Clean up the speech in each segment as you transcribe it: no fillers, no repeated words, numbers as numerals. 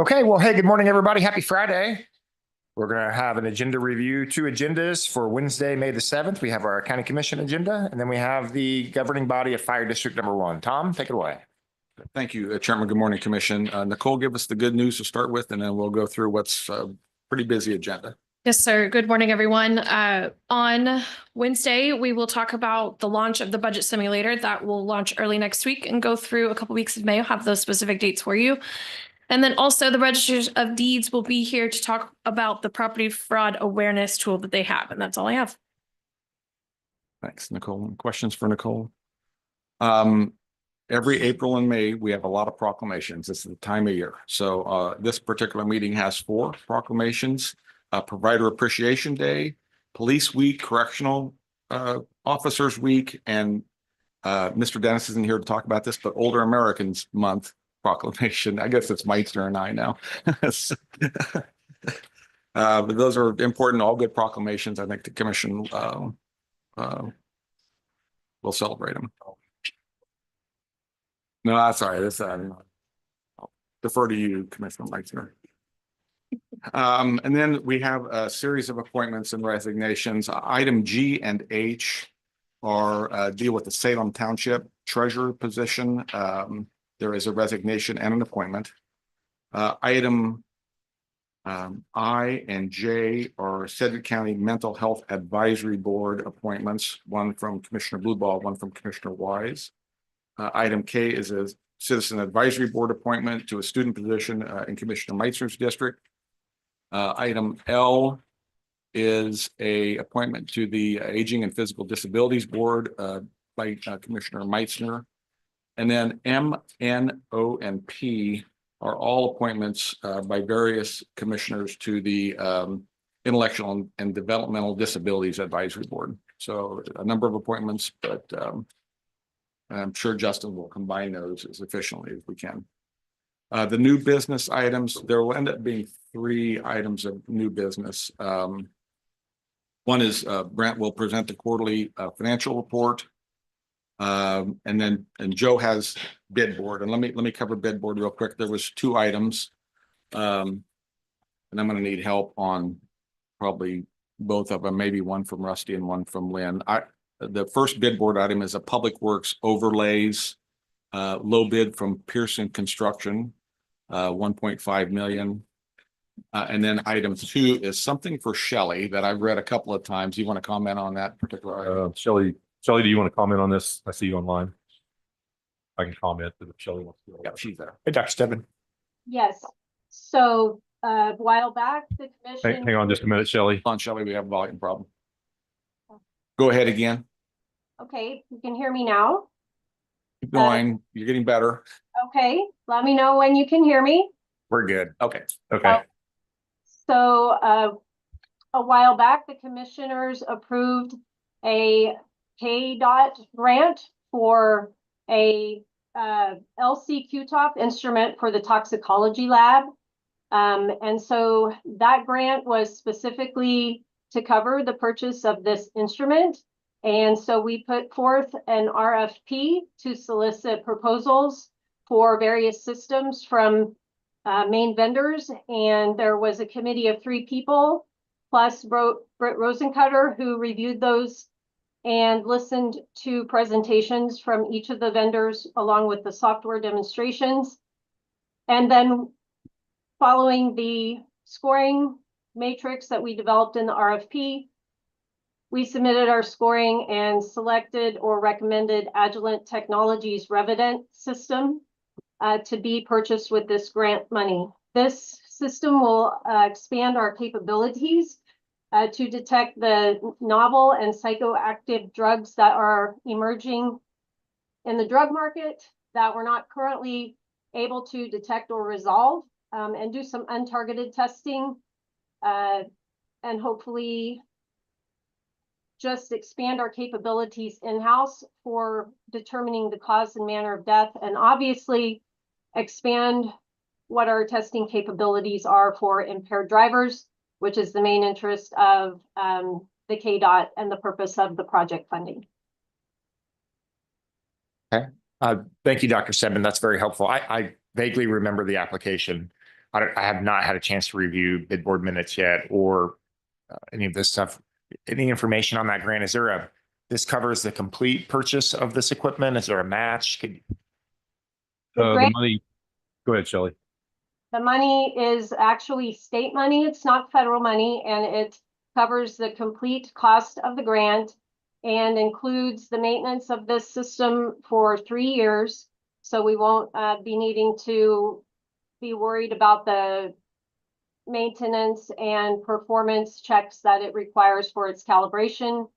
Okay, well, hey, good morning, everybody. Happy Friday. We're going to have an agenda review, two agendas for Wednesday, May the 7th. We have our County Commission agenda, and then we have the governing body of Fire District Number 1. Tom, take it away. Thank you, Chairman. Good morning, Commission. Nicole, give us the good news to start with, and then we'll go through what's a pretty busy agenda. Yes, sir. Good morning, everyone. On Wednesday, we will talk about the launch of the budget simulator that will launch early next week and go through a couple weeks of May. I'll have those specific dates for you. And then also the registers of deeds will be here to talk about the property fraud awareness tool that they have. And that's all I have. Thanks, Nicole. Questions for Nicole? Every April and May, we have a lot of proclamations. This is the time of year. So this particular meeting has 4 proclamations: Provider Appreciation Day, Police Week, Correctional Officers Week, and Mr. Dennis isn't here to talk about this, but Older Americans Month proclamation. I guess it's Meitzner and I now. But those are important, all good proclamations. I think the commission will celebrate them. No, that's all right. This I'll defer to you, Commissioner Meitzner. And then we have a series of appointments and resignations. Item G and H are deal with the Salem Township Treasurer position. There is a resignation and an appointment. Item I and J are Sedgwick County Mental Health Advisory Board appointments, one from Commissioner Blueball, one from Commissioner Wise. Item K is a Citizen Advisory Board appointment to a student position in Commissioner Meitzner's district. Item L is a appointment to the Aging and Physical Disabilities Board by Commissioner Meitzner. And then M, N, O, and P are all appointments by various commissioners to the Intellectual and Developmental Disabilities Advisory Board. So a number of appointments, but I'm sure Justin will combine those as efficiently as we can. The new business items, there will end up being 3 items of new business. One is Brent will present the quarterly financial report. And Joe has bid board, and let me cover bid board real quick. There was 2 items, and I'm going to need help on probably both of them, maybe one from Rusty and one from Lynn. The first bid board item is a Public Works overlays low bid from Pearson Construction, 1.5 million. And then item 2 is something for Shelley that I've read a couple of times. You want to comment on that particular item? Shelley, do you want to comment on this? I see you online. I can comment if Shelley wants to. Yeah, she's there. Hey, Dr. Stebbin. Yes. So a while back, the commission. Hang on just a minute, Shelley. On Shelley, we have a volume problem. Go ahead again. Okay, you can hear me now. Keep going. You're getting better. Okay, let me know when you can hear me. We're good. Okay. Okay. So a while back, the commissioners approved a KDOT grant for a LC-QTOF instrument for the toxicology lab. And so that grant was specifically to cover the purchase of this instrument. And so we put forth an RFP to solicit proposals for various systems from main vendors. And there was a committee of 3 people, plus Britt Rosencutter, who reviewed those and listened to presentations from each of the vendors along with the software demonstrations. And then following the scoring matrix that we developed in the RFP, we submitted our scoring and selected or recommended Agilent Technologies Revident system to be purchased with this grant money. This system will expand our capabilities to detect the novel and psychoactive drugs that are emerging in the drug market that we're not currently able to detect or resolve, and do some untargeted testing, and hopefully just expand our capabilities in-house for determining the cause and manner of death, and obviously expand what our testing capabilities are for impaired drivers, which is the main interest of the KDOT and the purpose of the project funding. Okay. Thank you, Dr. Stebbin. That's very helpful. I vaguely remember the application. I have not had a chance to review bid board minutes yet or any of this stuff. Any information on that grant? This covers the complete purchase of this equipment? Is there a match? The The grant- money, go ahead, Shelley. The money is actually state money. It's not federal money, and it covers the complete cost of the grant and includes the maintenance of this system for 3 years. So we won't be needing to be worried about the maintenance and performance checks that it requires for its calibration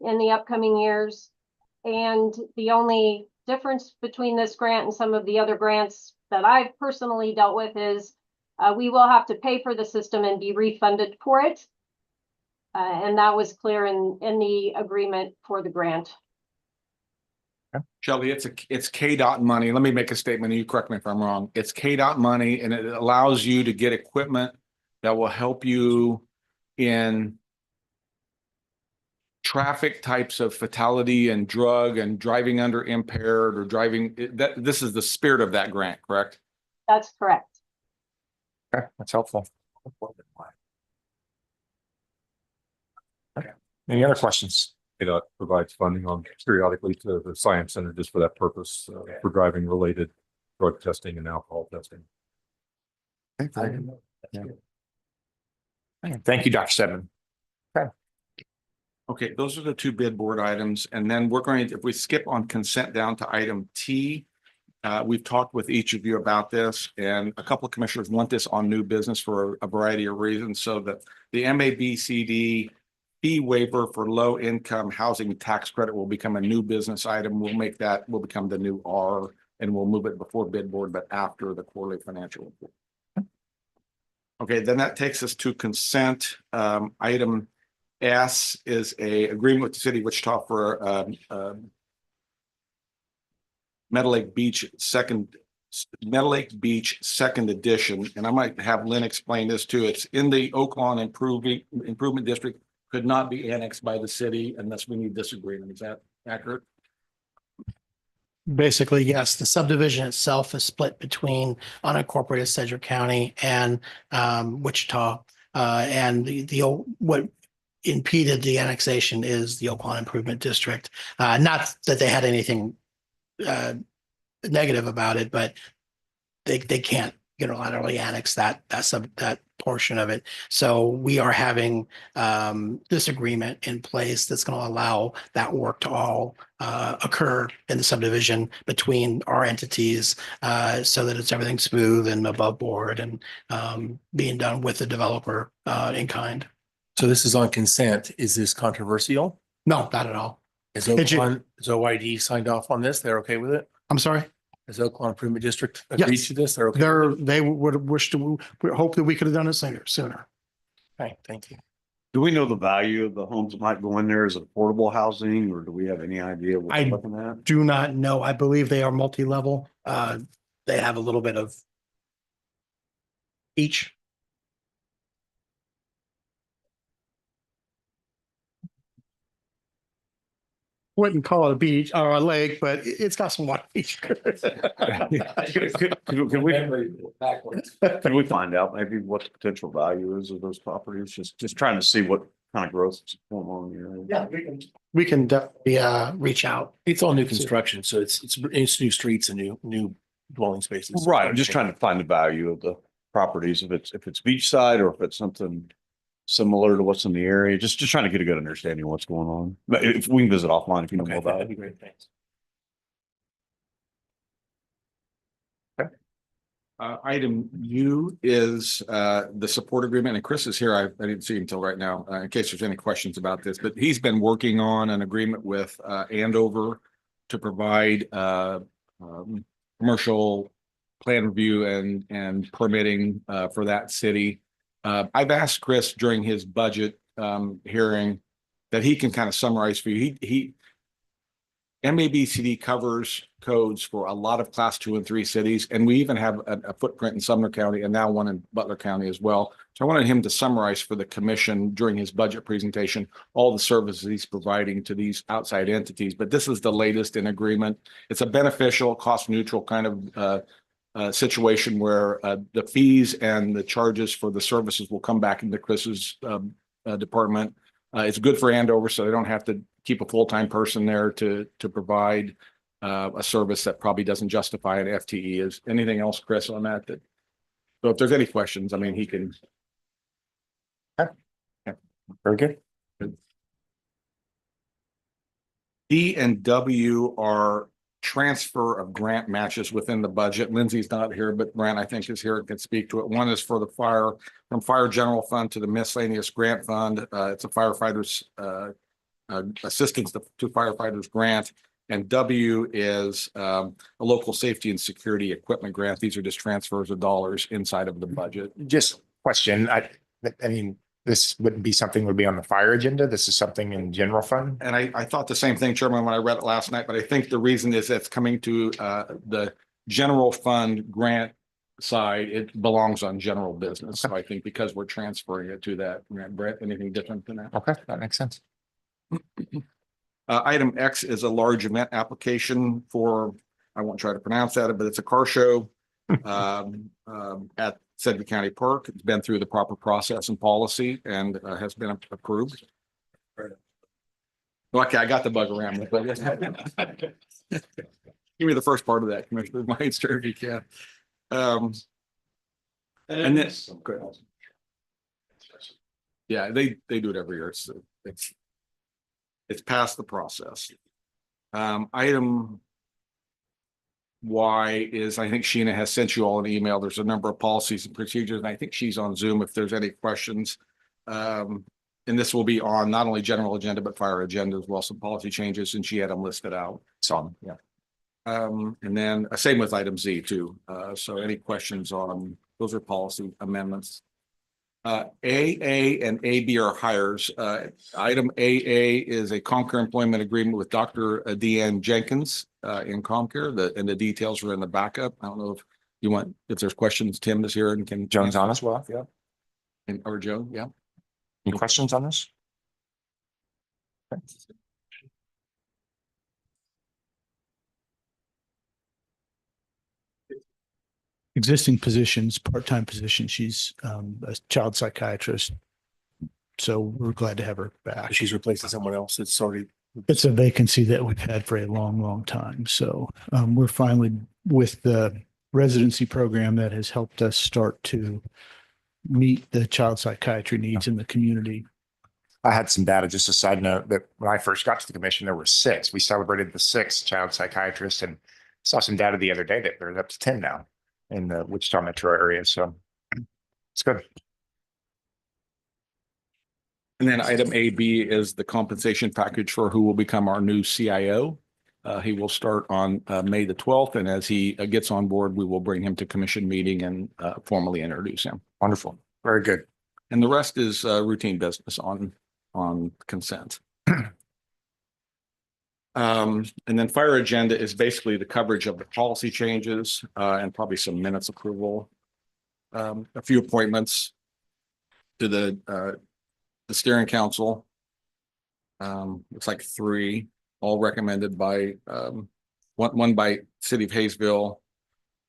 in the upcoming years. And the only difference between this grant and some of the other grants that I've personally dealt with is we will have to pay for the system and be refunded for it. And that was clear in the agreement for the grant. Shelley, it's KDOT money. Let me make a statement, and you correct me if I'm wrong. It's KDOT money, and it allows you to get equipment that will help you in traffic types of fatality and drug and driving under impaired or driving. This is the spirit of that grant, correct? That's correct. Okay, that's helpful. Okay. Any other questions? KDOT provides funding on periodically to the Science Center just for that purpose, for driving related drug testing and alcohol testing. Thank you, Dr. Steadman. Okay, those are the two bid board items. And then we're going to, if we skip on consent down to item T, we've talked with each of you about this, and a couple of commissioners want this on new business for a variety of reasons. So that the MABCD fee waiver for low income housing tax credit will become a new business item. We'll make that, will become the new R, and we'll move it before bid board, but after the quarterly financial report. Okay, then that takes us to consent. Item S is a agreement with the city of Wichita for Meadow Lake Beach second edition. And I might have Lynn explain this too. It's in the Oaklawn Improvement District, could not be annexed by the city unless we need this agreement. Is that accurate? Basically, yes, the subdivision itself is split between unincorporated Sedgwick County and Wichita. And what impeded the annexation is the Oaklawn Improvement District. Not that they had anything negative about it, but they can't unilaterally annex that portion of it. So we are having this agreement in place that's going to allow that work to all occur in the subdivision between our entities, so that it's everything smooth and above board and being done with the developer in kind. So this is on consent. Is this controversial? No, not at all. Is Did you- OYD signed off on this? They're okay with it? I'm sorry. Has Oaklawn Improvement District agreed Yes. to this? They're okay. They would wish to, we hope that we could have done it sooner. Okay, thank you. Do we know the value of the homes that might go in there? Is it affordable housing, or do we have any idea what I- we're looking at? Do not know. I believe they are multi-level. They have a little bit of each. Wouldn't call it a beach or a lake, but it's got some water features. Could we find out maybe what the potential value is of those properties? Just trying to see what kind of growth is going on here. Yeah, we can definitely reach out. It's all new construction, so it's new streets and new dwelling spaces. Right, I'm just trying to find the value of the properties, if it's beachside or if it's something similar to what's in the area, just trying to get a good understanding of what's going on. But if we can visit offline, if you know Okay, more about that'd be it. great. Thanks. Item U is the support agreement, and Chris is here. I didn't see him until right now, in case there's any questions about this, but he's been working on an agreement with Andover to provide commercial plan review and permitting for that city. I've asked Chris during his budget hearing that he can kind of summarize for you. MABCD covers codes for a lot of class 2 and 3 cities, and we even have a footprint in Sumner County and now one in Butler County as well. So I wanted him to summarize for the commission during his budget presentation all the services he's providing to these outside entities. But this is the latest in agreement. It's a beneficial, cost neutral kind of situation where the fees and the charges for the services will come back into Chris's department. It's good for Andover, so they don't have to keep a full-time person there to provide a service that probably doesn't justify an FTE. Is anything else, Chris, on that? So if there's any questions, I mean, he can. Very good. D and W are transfer of grant matches within the budget. Lindsay's not here, but Brent, I think, is here and can speak to it. One is for the from fire general fund to the miscellaneous grant fund. It's a firefighters assistance to firefighters grant. And W is a local safety and security equipment grant. These are just transfers of dollars inside of the budget. Just question, I mean, this wouldn't be something would be on the fire agenda. This is something in general fund. And I thought the same thing, Chairman, when I read it last night, but I think the reason is it's coming to the general fund grant side. It belongs on general business. So I think because we're transferring it to that, Brett, anything different than that? Okay, that makes sense. Item X is a large event application for, I won't try to pronounce that, but it's a car show at Sedgwick County Park. It's been through the proper process and policy and has been approved. Okay, I got the bug around. Give me the first part of that, Commissioner. My turn, you can. And this, yeah, they do it every year. So it's past the process. Item Y is, I think Sheena has sent you all an email. There's a number of policies and procedures, and I think she's on Zoom if there's any questions. And this will be on not only general agenda, but fire agenda as well, some policy changes, and she had them listed out. So, yeah. And then same with item Z too. So any questions on, those are policy amendments. AA and AB are hires. Item AA is a Concur employment agreement with Dr. Deanne Jenkins in Concur. And the details are in the backup. I don't know if you want, if there's questions, Tim is here and can. Joan's on as well. Yeah. And, or Joe, yeah. Any questions on this? Okay. Existing positions, part-time position. She's a child psychiatrist. So we're glad to have her back. She's replacing someone else. It's already. It's a vacancy that we've had for a long, long time. So we're finally with the residency program that has helped us start to meet the child psychiatry needs in the community. I had some data, just a side note, that when I first got to the commission, there were 6. We celebrated the 6th child psychiatrist and saw some data the other day that there's up to 10 now in the Wichita metro area. So it's good. And then item AB is the compensation package for who will become our new CIO. He will start on May the 12th. And as he gets on board, we will bring him to commission meeting and formally introduce him. Wonderful. Very good. And the rest is routine business on consent. And then fire agenda is basically the coverage of the policy changes and probably some minutes approval. A few appointments to the steering council. Looks like 3, all recommended by one by City of Hayesville,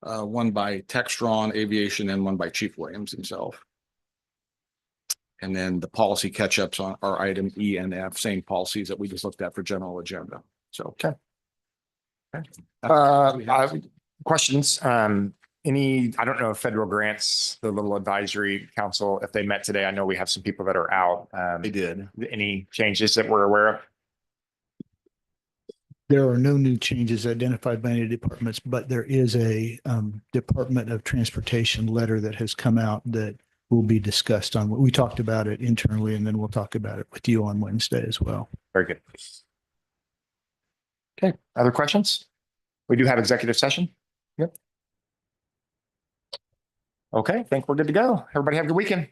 one by Textron Aviation, and one by Chief Williams himself. And then the policy catch-ups on our item E and F, same policies that we just looked at for general agenda. So, okay. Questions? Any, I don't know if federal grants, the little advisory council, if they met today, I know we have some people that are out. They did. Any changes that we're aware of? There are no new changes identified by any departments, but there is a Department of Transportation letter that has come out that will be discussed on. We talked about it internally, and then we'll talk about it with you on Wednesday as well. Very good. Okay, other questions? We do have executive session. Yep. Okay, I think we're good to go. Everybody have a good weekend.